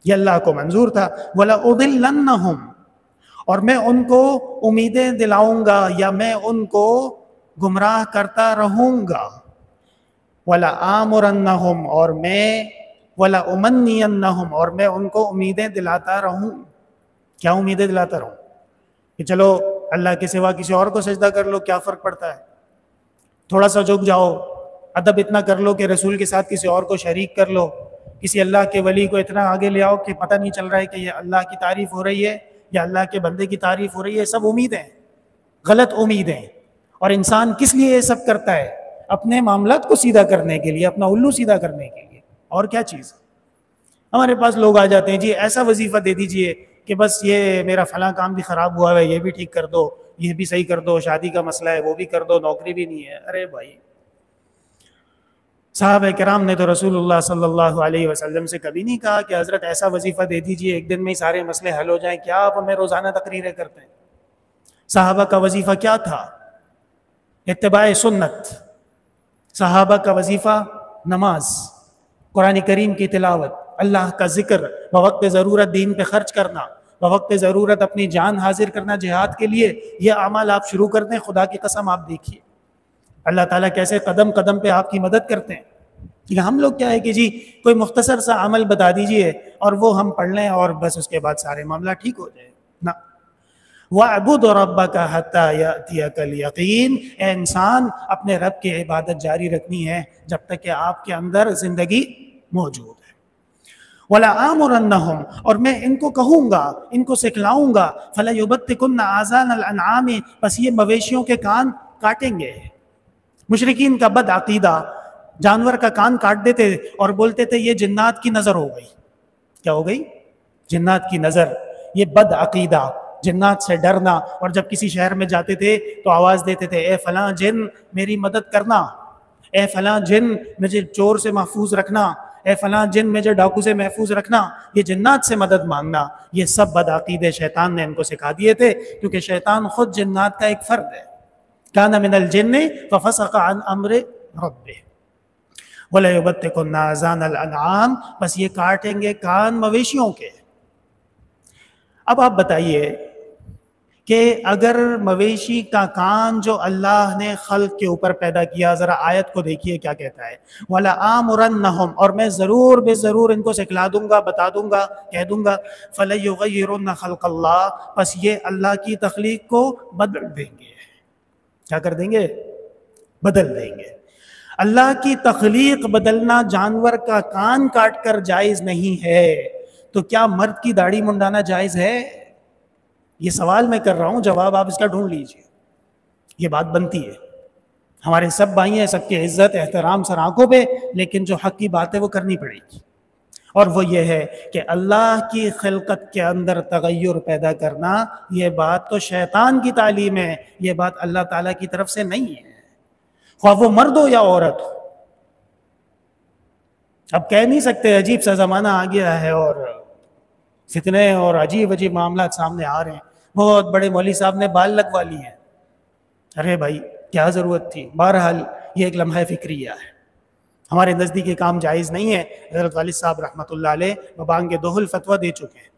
یہ اللہ کو منظور تھا۔ وَلَأُضِلَّنَّهُمْ، اور میں ان کو امیدیں دلاؤں گا یا میں ان کو گمراہ کرتا رہوں گا۔ وَلَآمُرَنَّهُمْ، اور میں وَلَأُمَنِّيَنَّهُمْ، اور میں ان کو امیدیں دلاتا رہوں۔ کیا امیدیں دلاتا رہوں؟ کہ چلو اللہ کے سوا کسی اور کو سجدہ کر لو، کیا فرق پڑتا ہے؟ تھوڑا سا جھک جاؤ، ادب اتنا کر لو کہ رسول کے ساتھ کسی اور کو شریک کر لو، کسی اللہ کے ولی کو اتنا آگے لے آؤ کہ پتہ نہیں چل رہا ہے کہ یہ اللہ کی تعریف ہو رہی ہے یا اللہ کے بندے کی تعریف ہو رہی ہے. سب امیدیں، غلط امیدیں. اور انسان کس لیے یہ سب کرتا ہے؟ اپنے معاملات کو سیدھا کرنے کے لیے، اپنا الو سیدھا کرنے کے لیے، اور کیا چیز. ہمارے پاس لوگ آ جاتے ہیں، جی ایسا وظیفہ دے دیجئے کہ بس یہ میرا فلاں کام بھی خراب ہوا ہے، یہ بھی ٹھیک کر دو، یہ بھی صحیح کر دو، شادی کا مسئلہ ہے وہ بھی کر دو، نوکری بھی نہیں ہے. ارے بھائی، صحابہ کرام نے تو رسول اللہ صلی اللہ علیہ وسلم سے کبھی نہیں کہا کہ حضرت ایسا وظیفہ دے دیجئے ایک دن میں ہی سارے مسئلے حل ہو جائیں. کیا آپ ہمیں روزانہ تقریریں کرتے ہیں؟ صحابہ کا وظیفہ کیا تھا؟ اتباع سنت. صحابہ کا وظیفہ نماز، قرآن کریم کی تلاوت، اللہ کا ذکر، بوقت ضرورت دین پہ خرچ کرنا، بوقت ضرورت اپنی جان حاضر کرنا جہاد کے لیے. یہ اعمال آپ شروع کر دیں، خدا کی قسم آپ دیکھیے اللہ تعالیٰ کیسے قدم قدم پہ آپ کی مدد کرتے ہیں. کہ ہم لوگ کیا ہے کہ جی کوئی مختصر سا عمل بتا دیجئے اور وہ ہم پڑھ لیں اور بس اس کے بعد سارے معاملہ ٹھیک ہو جائے. نہ، وَاعْبُدْ رَبَّكَ حَتَّى يَأْتِيَكَ الْيَقِينُ. اے انسان، اپنے رب کی عبادت جاری رکھنی ہے جب تک کہ آپ کے اندر زندگی موجود ہے. وَلَآمُرَنَّهُمْ، اور میں ان کو کہوں گا، ان کو سکھلاؤں گا. فَلَيُبَتِّكُنَّ آذَانَ الْأَنْعَامِ، بس یہ مویشیوں کے کان کاٹیں گے. مشرکین کا بد عقیدہ، جانور کا کان کاٹ دیتے اور بولتے تھے یہ جنات کی نظر ہو گئی. کیا ہو گئی؟ جنات کی نظر. یہ بد عقیدہ، جنات سے ڈرنا. اور جب کسی شہر میں جاتے تھے تو آواز دیتے تھے اے فلاں جن میری مدد کرنا، اے فلاں جن مجھے چور سے محفوظ رکھنا، اے فلاں جن مجھے ڈاکو سے محفوظ رکھنا. یہ جنات سے مدد مانگنا، یہ سب بد عقیدے شیطان نے ان کو سکھا دیے تھے، کیونکہ شیطان خود جنات کا ایک فرد ہے. کان من الجن ففسق عن امر ربہ وَلَيُبَتِّكُنَّ آذَانَ الْأَنْعَامِ، بس یہ کاٹیں گے کان مویشیوں کے. اب آپ بتائیے کہ اگر مویشی کا کان جو اللہ نے خلق کے اوپر پیدا کیا، ذرا آیت کو دیکھیے کیا کہتا ہے. وَلَآمُرَنَّهُمْ، اور میں ضرور بے ضرور ان کو سکھلا دوں گا، بتا دوں گا، کہہ دوں گا. فَلَيُغَيِّرُنَّ خَلْقَ اللَّهِ، بس یہ اللہ کی تخلیق کو بدل دیں گے. کیا کر دیں گے؟ بدل دیں گے. اللہ کی تخلیق بدلنا جانور کا کان کاٹ کر جائز نہیں ہے، تو کیا مرد کی داڑھی منڈانا جائز ہے؟ یہ سوال میں کر رہا ہوں، جواب آپ اس کا ڈھونڈ لیجئے. یہ بات بنتی ہے. ہمارے سب بھائی ہیں، سب کی عزت احترام سر آنکھوں پہ، لیکن جو حق کی بات ہے وہ کرنی پڑے گی. اور وہ یہ ہے کہ اللہ کی خلقت کے اندر تغیر پیدا کرنا، یہ بات تو شیطان کی تعلیم ہے، یہ بات اللہ تعالیٰ کی طرف سے نہیں ہے، خواہ وہ مرد ہو یا عورت ہو. اب کہہ نہیں سکتے عجیب سا زمانہ آ گیا ہے اور فتنے اور عجیب عجیب معاملات سامنے آ رہے ہیں. بہت بڑے مولوی صاحب نے بال لگوا لی ہیں. ارے بھائی کیا ضرورت تھی؟ بہرحال یہ ایک لمحہ فکریہ ہے، ہمارے نزدیک یہ کام جائز نہیں ہے. حضرت والد صاحب رحمۃ اللہ علیہ ببانگ دوحل فتویٰ دے چکے ہیں.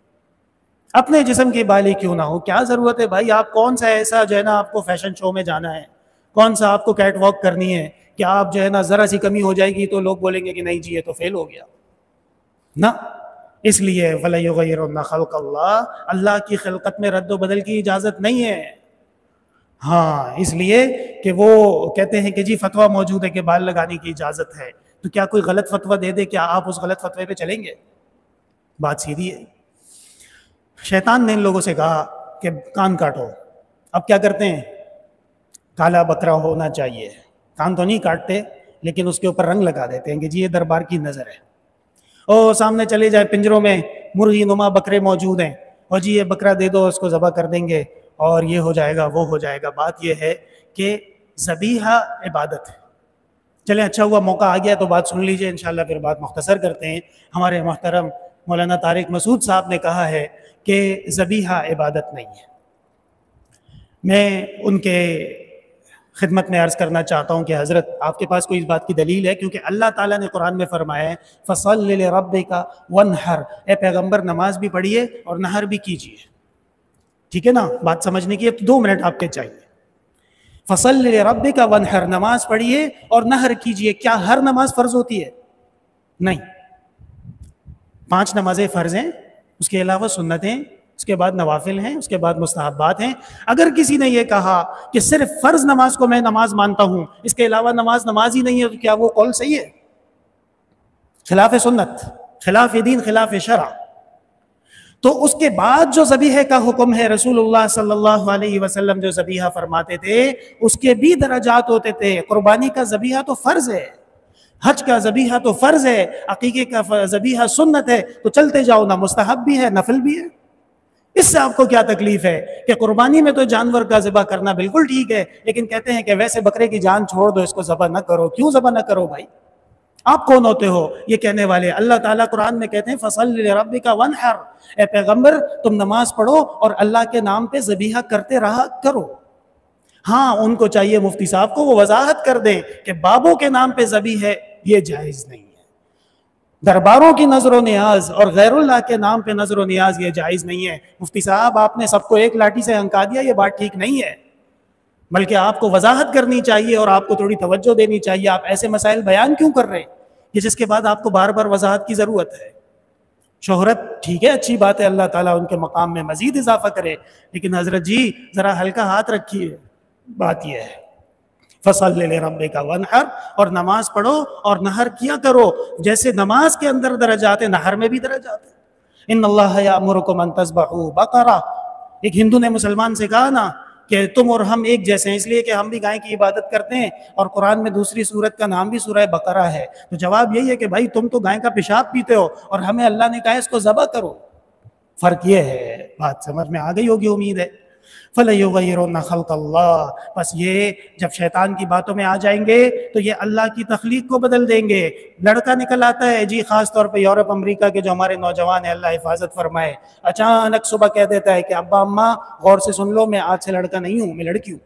اپنے جسم کی بالی کیوں نہ ہو، کیا ضرورت ہے بھائی؟ آپ کون سا ایسا جو ہے نا آپ کو فیشن شو میں جانا ہے، کون سا آپ کو کیٹ واک کرنی ہے کہ آپ جو ہے نا ذرا سی کمی ہو جائے گی تو لوگ بولیں گے کہ نہیں جی یہ تو فیل ہو گیا نا. اس لیے وَلَيُغَيِّرُنَّ خَلْقَ اللَّهِ، اللہ کی خلقت میں رد و بدل کی اجازت نہیں ہے. ہاں، اس لیے کہ وہ کہتے ہیں کہ جی فتویٰ موجود ہے کہ بال لگانے کی اجازت ہے، تو کیا کوئی غلط فتویٰ دے دے، کیا آپ اس غلط فتوے پہ چلیں گے؟ بات سیدھی ہے. شیطان نے ان لوگوں سے کہا کہ کان کاٹو. اب کیا کرتے ہیں؟ کالا بکرا ہونا چاہیے. کان تو نہیں کاٹتے لیکن اس کے اوپر رنگ لگا دیتے ہیں کہ جی یہ دربار کی نظر ہے. او سامنے چلے جائے پنجروں میں مرغی نما بکرے موجود ہیں، اور جی یہ بکرا دے دو، اس کو ذبح کر دیں گے اور یہ ہو جائے گا وہ ہو جائے گا. بات یہ ہے کہ ذبیحہ عبادت ہے. چلیں اچھا ہوا موقع آ گیا تو بات سن لیجئے، انشاءاللہ پھر بات مختصر کرتے ہیں. ہمارے محترم مولانا طارق مسعود صاحب نے کہا ہے کہ ذبیحہ عبادت نہیں ہے. میں ان کے خدمت میں عرض کرنا چاہتا ہوں کہ حضرت آپ کے پاس کوئی اس بات کی دلیل ہے؟ کیونکہ اللہ تعالیٰ نے قرآن میں فرمایا ہے فَصَلِّ لِرَبِّكَ وَانْحَرْ، اے پیغمبر نماز بھی پڑھیے اور نحر بھی کیجیے. ٹھیک ہے نا؟ بات سمجھنے کی 2 منٹ آپ کے چاہیے. فَصَلِّ لِرَبِّكَ وَانْحَرْ، نماز پڑھیے اور نحر کیجیے. کیا ہر نماز فرض ہوتی ہے؟ نہیں. 5 نمازیں فرض ہیں، اس کے علاوہ سنتیں، اس کے بعد نوافل ہیں، اس کے بعد مستحبات ہیں. اگر کسی نے یہ کہا کہ صرف فرض نماز کو میں نماز مانتا ہوں، اس کے علاوہ نماز ہی نہیں ہے، تو کیا وہ قول صحیح ہے؟ خلاف سنت. خلاف دین، خلاف شرع. تو اس کے بعد جو ذبیحہ کا حکم ہے، رسول اللہ صلی اللہ علیہ وسلم جو ذبیحہ فرماتے تھے اس کے بھی درجات ہوتے تھے. قربانی کا ذبیحہ تو فرض ہے، حج کا ذبیحہ تو فرض ہے، عقیقے کا ذبیحہ سنت ہے، تو چلتے جاؤ نا، مستحب بھی ہے، نفل بھی ہے. اس سے آپ کو کیا تکلیف ہے کہ قربانی میں تو جانور کا ذبح کرنا بالکل ٹھیک ہے، لیکن کہتے ہیں کہ ویسے بکرے کی جان چھوڑ دو، اس کو ذبح نہ کرو. کیوں ذبح نہ کرو بھائی؟ آپ کون ہوتے ہو یہ کہنے والے؟ اللہ تعالیٰ قرآن میں کہتے ہیں فَصَلِّ لِرَبِّكَ وَانْحَرْ، اے پیغمبر تم نماز پڑھو اور اللہ کے نام پہ ذبیحہ کرتے رہا کرو. ہاں ان کو چاہیے مفتی صاحب کو وہ وضاحت کر دیں کہ بابوں کے نام پہ ذبیح ہے، یہ جائز نہیں ہے. درباروں کی نظر و نیاز اور غیر اللہ کے نام پہ نظر و نیاز یہ جائز نہیں ہے. مفتی صاحب آپ نے سب کو ایک لاٹھی سے ہنکا دیا، یہ بات ٹھیک نہیں ہے، بلکہ آپ کو وضاحت کرنی چاہیے اور آپ کو تھوڑی توجہ دینی چاہیے. آپ ایسے مسائل بیان کیوں کر رہے ہیں کہ جس کے بعد آپ کو بار بار وضاحت کی ضرورت ہے؟ شہرت ٹھیک ہے، اچھی بات ہے، اللہ تعالیٰ ان کے مقام میں مزید اضافہ کرے، لیکن حضرت جی ذرا ہلکا ہاتھ رکھیے. بات یہ ہے فَصَلِّ لِرَبِّكَ وَانْحَرْ، اور نماز پڑھو اور نحر کیا کرو. جیسے نماز کے اندر درجات ہیں، نحر میں بھی درجات ہیں. ان اللہ یأمرکم ان تذبحوا بقرہ. ایک ہندو نے مسلمان سے کہا نا کہ تم اور ہم ایک جیسے ہیں، اس لیے کہ ہم بھی گائے کی عبادت کرتے ہیں اور قرآن میں دوسری سورت کا نام بھی سورہ بقرہ ہے. تو جواب یہی ہے کہ بھائی تم تو گائے کا پیشاب پیتے ہو اور ہمیں اللہ نے کہا اس کو ذبح کرو. فرق یہ ہے. بات سمجھ میں آ گئی ہوگی امید ہے. فَلَيُغَيِّرُنَّ خَلْقَ اللَّهِ، بس یہ جب شیطان کی باتوں میں آ جائیں گے تو یہ اللہ کی تخلیق کو بدل دیں گے. لڑکا نکل آتا ہے جی، خاص طور پہ یورپ امریکہ کے جو ہمارے نوجوان ہیں اللہ حفاظت فرمائے، اچانک صبح کہہ دیتا ہے کہ ابا اماں غور سے سن لو، میں آج سے لڑکا نہیں ہوں، میں لڑکی ہوں.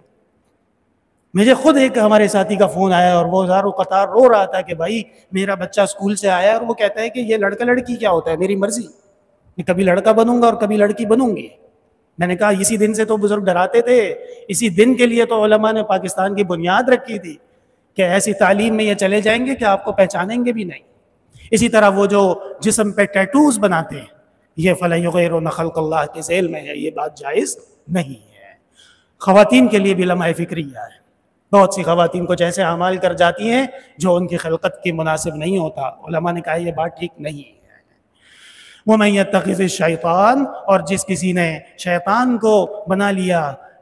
مجھے خود ایک ہمارے ساتھی کا فون آیا اور وہ زارو قطار رو رہا تھا کہ بھائی میرا بچہ اسکول سے آیا اور وہ کہتا ہے کہ یہ لڑکا لڑکی کیا ہوتا ہے، میری مرضی، میں کبھی لڑکا بنوں گا اور کبھی لڑکی بنوں گی. میں نے کہا اسی دن سے تو بزرگ ڈراتے تھے، اسی دن کے لیے تو علماء نے پاکستان کی بنیاد رکھی تھی کہ ایسی تعلیم میں یہ چلے جائیں گے کہ آپ کو پہچانیں گے بھی نہیں. اسی طرح وہ جو جسم پہ ٹیٹوز بناتے ہیں، یہ فَلَيُغَيِّرُنَّ خَلْقَ اللَّهِ کے ذیل میں ہے، یہ بات جائز نہیں ہے. خواتین کے لیے بھی لمحہ فکریہ ہے. بہت سی خواتین کو جیسے اعمال کر جاتی ہیں جو ان کی خلقت کی مناسب نہیں ہوتا. علماء نے کہا یہ بات ٹھیک نہیں ہے. وَمَن يَتَّخِذِ الشَّيْطَانَ، اور جس کسی نے شیطان کو بنا لیا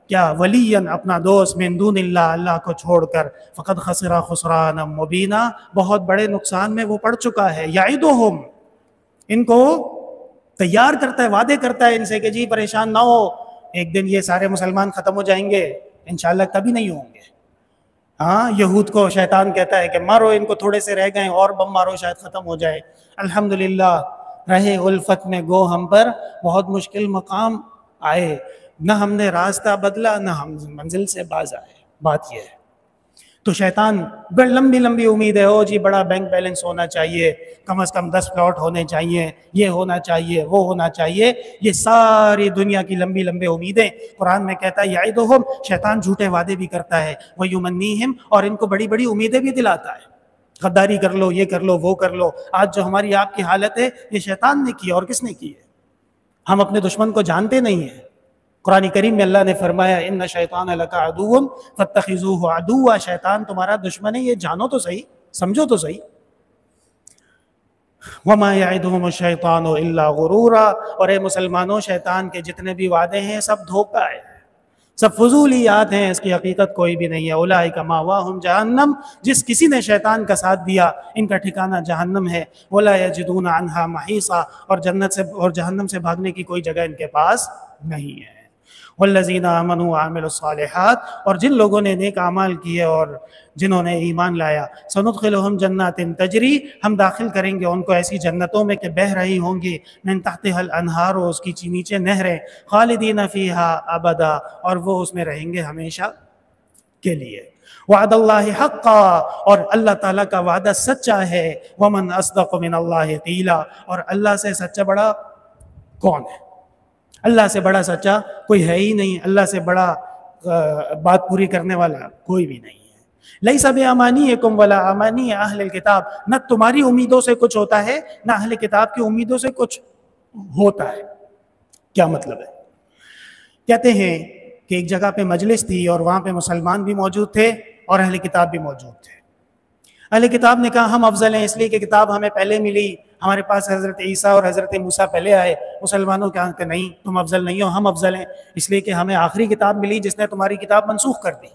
کیا ولیًا اپنا دوست، من دون اللہ، اللہ کو چھوڑ کر، فقد خسر خسرانا مبینا، بہت بڑے نقصان میں وہ پڑ چکا ہے. یعدہم، ان کو تیار کرتا ہے، وعدے کرتا ہے ان سے کہ جی پریشان نہ ہو، ایک دن یہ سارے مسلمان ختم ہو جائیں گے، انشاءاللہ کبھی نہیں ہوں گے. ہاں یہود کو شیطان کہتا ہے کہ مارو ان کو، تھوڑے سے رہ گئے اور بم مارو شاید ختم ہو جائے. الحمدللہ رہے الفت میں گو ہم پر بہت مشکل مقام آئے، نہ ہم نے راستہ بدلا نہ ہم منزل سے باز آئے. بات یہ ہے. تو شیطان بڑی لمبی لمبی امید ہے، جی بڑا بینک بیلنس ہونا چاہیے، کم از کم 10 پلاٹ ہونے چاہیے، یہ ہونا چاہیے، وہ ہونا چاہیے. یہ ساری دنیا کی لمبی لمبی امیدیں. قرآن میں کہتا ہے یعدہم، شیطان جھوٹے وعدے بھی کرتا ہے، ویمنیہم، اور ان کو بڑی بڑی امیدیں بھی دلاتا ہے. غداری کر لو، یہ کر لو، وہ کر لو. آج جو ہماری آپ کی حالت ہے یہ شیطان نے کی، اور کس نے کی ہے؟ ہم اپنے دشمن کو جانتے نہیں ہیں. قرآن کریم میں اللہ نے فرمایا ان شیطان لک عدو فاتخذوہ عدوا، شیطان تمہارا دشمن ہے، یہ جانو تو صحیح، سمجھو تو صحیح. وما یعدہم الشیطان الا غرورا، اور اے مسلمانوں شیطان کے جتنے بھی وعدے ہیں سب دھوکہ ہے، سب فضولیات ہیں، اس کی حقیقت کوئی بھی نہیں ہے. اولئک مأواہم جہنم، جس کسی نے شیطان کا ساتھ دیا ان کا ٹھکانہ جہنم ہے. ولا یجدون عنہا محیصا، اور جنت سے اور جہنم سے بھاگنے کی کوئی جگہ ان کے پاس نہیں ہے. والذین آمنوا وعملوا الصالحات، اور جن لوگوں نے نیک اعمال کیے اور جنہوں نے ایمان لایا، سندخلہم جنات تجری، ہم داخل کریں گے ان کو ایسی جنتوں میں کہ بہہ رہی ہوں گی، من تحتها الانہار، اس کی نیچے نہریں، خالدین فیہا ابدا، اور وہ اس میں رہیں گے ہمیشہ کے لیے. وعد اللہ حقا، اور اللہ تعالیٰ کا وعدہ سچا ہے. ومن اصدق من اللہ قیلا، اور اللہ سے سچا بڑا کون ہے؟ اللہ سے بڑا سچا کوئی ہے ہی نہیں، اللہ سے بڑا بات پوری کرنے والا کوئی بھی نہیں ہے. لیس بامانیکم ولا امانی اہل الکتاب، نہ تمہاری امیدوں سے کچھ ہوتا ہے نہ اہل کتاب کی امیدوں سے کچھ ہوتا ہے. کیا مطلب ہے؟ کہتے ہیں کہ ایک جگہ پہ مجلس تھی اور وہاں پہ مسلمان بھی موجود تھے اور اہل کتاب بھی موجود تھے. اہل کتاب نے کہا ہم افضل ہیں اس لیے کہ کتاب ہمیں پہلے ملی، ہمارے پاس حضرت عیسیٰ اور حضرت موسیٰ پہلے آئے۔ مسلمانوں کہا کہ نہیں، تم افضل نہیں ہو، ہم افضل ہیں اس لیے کہ ہمیں آخری کتاب ملی جس نے تمہاری کتاب منسوخ کر دی،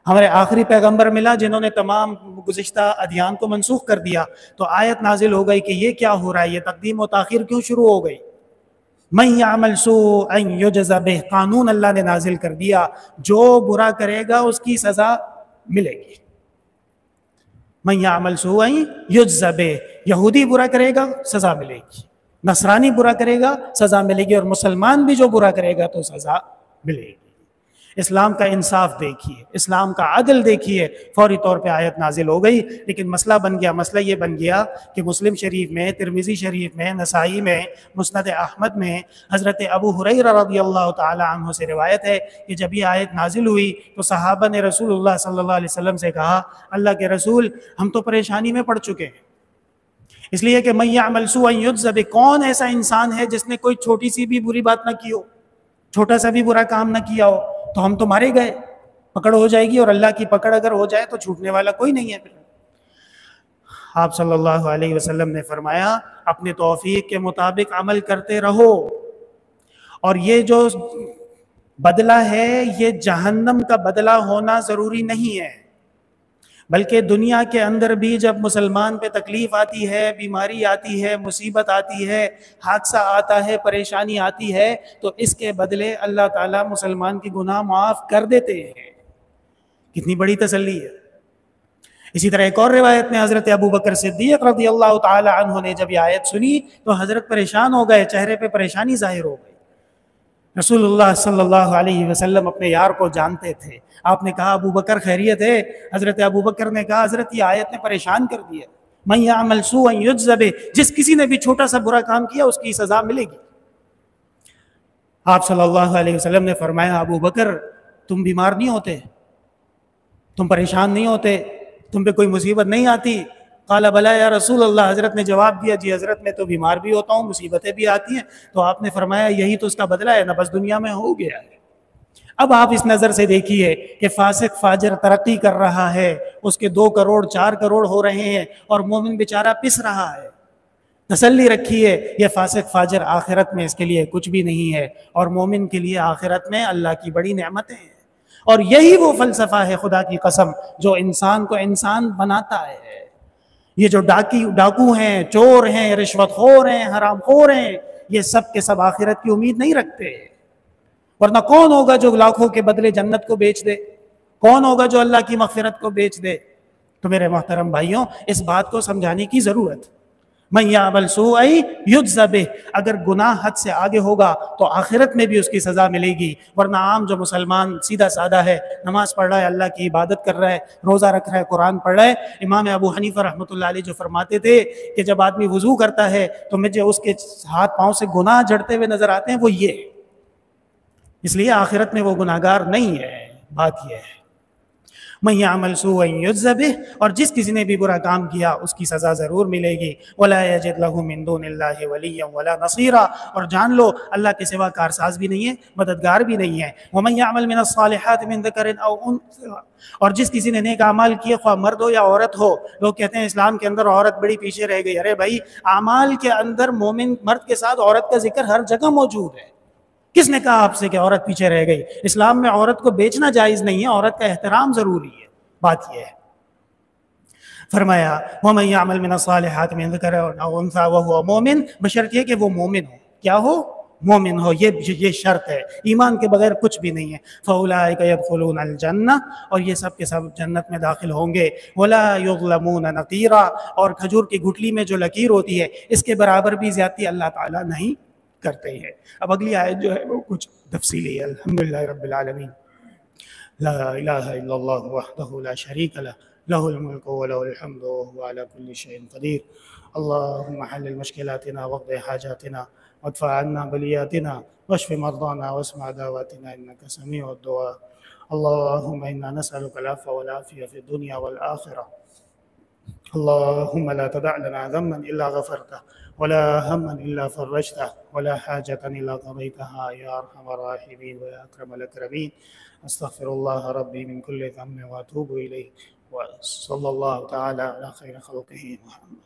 ہمارے آخری پیغمبر ملا جنہوں نے تمام گزشتہ ادیان کو منسوخ کر دیا۔ تو آیت نازل ہو گئی کہ یہ کیا ہو رہا ہے، یہ تقدیم و تاخیر کیوں شروع ہو گئی؟ من یعمل سوءا یجز بہ، قانون اللہ نے نازل کر دیا، جو برا کرے گا اس کی سزا ملے گی۔ من یعمل سوءا یجز بہ، یہودی برا کرے گا سزا ملے گی، نصرانی برا کرے گا سزا ملے گی، اور مسلمان بھی جو برا کرے گا تو سزا ملے گی۔ اسلام کا انصاف دیکھیے، اسلام کا عدل دیکھیے، فوری طور پہ آیت نازل ہو گئی۔ لیکن مسئلہ بن گیا، مسئلہ یہ بن گیا کہ مسلم شریف میں، ترمذی شریف میں، نسائی میں، مسند احمد میں حضرت ابو ہریرہ رضی اللہ تعالی عنہ سے روایت ہے کہ جب یہ آیت نازل ہوئی تو صحابہ نے رسول اللہ صلی اللہ علیہ وسلم سے کہا، اللہ کے رسول ہم تو پریشانی میں پڑ چکے ہیں، اس لیے کہ من یعمل سوءا یجز بہ، کون ایسا انسان ہے جس نے کوئی چھوٹی سی بھی بری بات نہ کی ہو، چھوٹا سا بھی برا کام نہ کیا ہو، تو ہم تو مارے گئے، پکڑ ہو جائے گی، اور اللہ کی پکڑ اگر ہو جائے تو چھوٹنے والا کوئی نہیں ہے۔ آپ صلی اللہ علیہ وسلم نے فرمایا اپنے توفیق کے مطابق عمل کرتے رہو، اور یہ جو بدلہ ہے یہ جہنم کا بدلہ ہونا ضروری نہیں ہے، بلکہ دنیا کے اندر بھی جب مسلمان پہ تکلیف آتی ہے، بیماری آتی ہے، مصیبت آتی ہے، حادثہ آتا ہے، پریشانی آتی ہے، تو اس کے بدلے اللہ تعالیٰ مسلمان کی گناہ معاف کر دیتے ہیں۔ کتنی بڑی تسلی ہے۔ اسی طرح ایک اور روایت میں حضرت ابو بکر صدیق رضی اللہ تعالی عنہ نے جب یہ آیت سنی تو حضرت پریشان ہو گئے، چہرے پہ پریشانی ظاہر ہو گئی۔ رسول اللہ صلی اللہ علیہ وسلم اپنے یار کو جانتے تھے، آپ نے کہا ابو بکر خیریت ہے؟ حضرت ابو بکر نے کہا حضرت یہ آیت نے پریشان کر دیا، من یعمل سوءا یجز بہ، جس کسی نے بھی چھوٹا سا برا کام کیا اس کی سزا ملے گی۔ آپ صلی اللہ علیہ وسلم نے فرمایا ابو بکر تم بیمار نہیں ہوتے، تم پریشان نہیں ہوتے، تم پہ کوئی مصیبت نہیں آتی؟ قال بلا یا رسول اللہ، حضرت نے جواب دیا جی حضرت میں تو بیمار بھی ہوتا ہوں، مصیبتیں بھی آتی ہیں۔ تو آپ نے فرمایا یہی تو اس کا بدلہ ہے نا، بس دنیا میں ہو گیا ہے۔ اب آپ اس نظر سے دیکھیے کہ فاسق فاجر ترقی کر رہا ہے، اس کے 2 کروڑ 4 کروڑ ہو رہے ہیں، اور مومن بیچارہ پس رہا ہے۔ تسلی رکھیے یہ فاسق فاجر آخرت میں اس کے لیے کچھ بھی نہیں ہے، اور مومن کے لیے آخرت میں اللہ کی بڑی نعمتیں ہیں۔ اور یہی وہ فلسفہ ہے خدا کی قسم جو انسان کو انسان بناتا ہے۔ یہ جو ڈاکو ہیں، چور ہیں، رشوت خور ہیں، حرام خور ہیں، یہ سب کے سب آخرت کی امید نہیں رکھتے، ورنہ کون ہوگا جو لاکھوں کے بدلے جنت کو بیچ دے؟ کون ہوگا جو اللہ کی مغفرت کو بیچ دے؟ تو میرے محترم بھائیوں اس بات کو سمجھانے کی ضرورت۔ من یعمل سوءا یجز بہ، اگر گناہ حد سے آگے ہوگا تو آخرت میں بھی اس کی سزا ملے گی، ورنہ عام جو مسلمان سیدھا سادہ ہے، نماز پڑھ رہا ہے، اللہ کی عبادت کر رہا ہے، روزہ رکھ رہا ہے، قرآن پڑھ رہا ہے۔ امام ابو حنیفہ رحمۃ اللہ علیہ جو فرماتے تھے کہ جب آدمی وضو کرتا ہے تو مجھے اس کے ہاتھ پاؤں سے گناہ جھڑتے ہوئے نظر آتے ہیں، وہ یہ، اس لیے آخرت میں وہ گناہگار نہیں ہے۔ بات یہ ہے من یعمل سوءا یجز بہ، اور جس کسی نے بھی برا کام کیا اس کی سزا ضرور ملے گی۔ ولا یجد له من دون اللہ ولیا ولا نصیرا، اور جان لو اللہ کے سوا کارساز بھی نہیں ہے، مددگار بھی نہیں ہے۔ ومن یعمل من الصالحات من ذکر او انثى، اور جس کسی نے نیک اعمال کیے خواہ مرد ہو یا عورت ہو۔ لوگ کہتے ہیں اسلام کے اندر عورت بڑی پیچھے رہ گئی، ارے بھائی اعمال کے اندر مومن مرد کے ساتھ عورت کا ذکر ہر جگہ موجود ہے۔ کس نے کہا آپ سے کہ عورت پیچھے رہ گئی؟ اسلام میں عورت کو بیچنا جائز نہیں ہے، عورت کا احترام ضروری ہے۔ بات یہ ہے، فرمایا وَمَن يَعْمَلْ مِنَ الصَّالِحَاتِ مِن ذَكَرٍ أَوْ أُنثَىٰ وَهُوَ مُؤْمِنٌ، بشرط یہ کہ وہ مومن ہو۔ کیا ہو؟ مومن ہو، یہ شرط ہے، ایمان کے بغیر کچھ بھی نہیں ہے۔ فَأُولَٰئِكَ يَدْخُلُونَ الْجَنَّةَ، اور یہ سب کے سب جنت میں داخل ہوں گے۔ وَلَا يُظْلَمُونَ نَقِيرًا، اور کھجور کی گٹھلی میں جو لکیر ہوتی ہے اس کے برابر بھی زیادتی اللہ تعالیٰ نہیں کرتے ہیں۔ اب اگلی آیت جو ہے وہ کچھ تفصیلی ہے۔ الحمدللہ رب العالمین، لا الہ الا اللہ وحدہ لا شریک لہ، لہ الملک ولہ الحمد وهو على كل شيء قدیر۔ اللهم حلل مشکلاتنا واقض حاجاتنا وادفع عنا بلیاتنا واشف مرضانا واسمع دعواتنا انك سمیع الدعاء۔ اللهم انا نسألك العفو والعافیہ في الدنيا والآخرة۔ اللهم لا تدع لنا ذنبا الا غفرته ولا هما الا فرجته ولا حاجة الا قضيتها يا ارحم الراحمين ويا اكرم الاكرمين۔ استغفر الله ربي من كل ذنب واتوب اليه صلی اللہ تعالی علی خیر خلقہ محمد.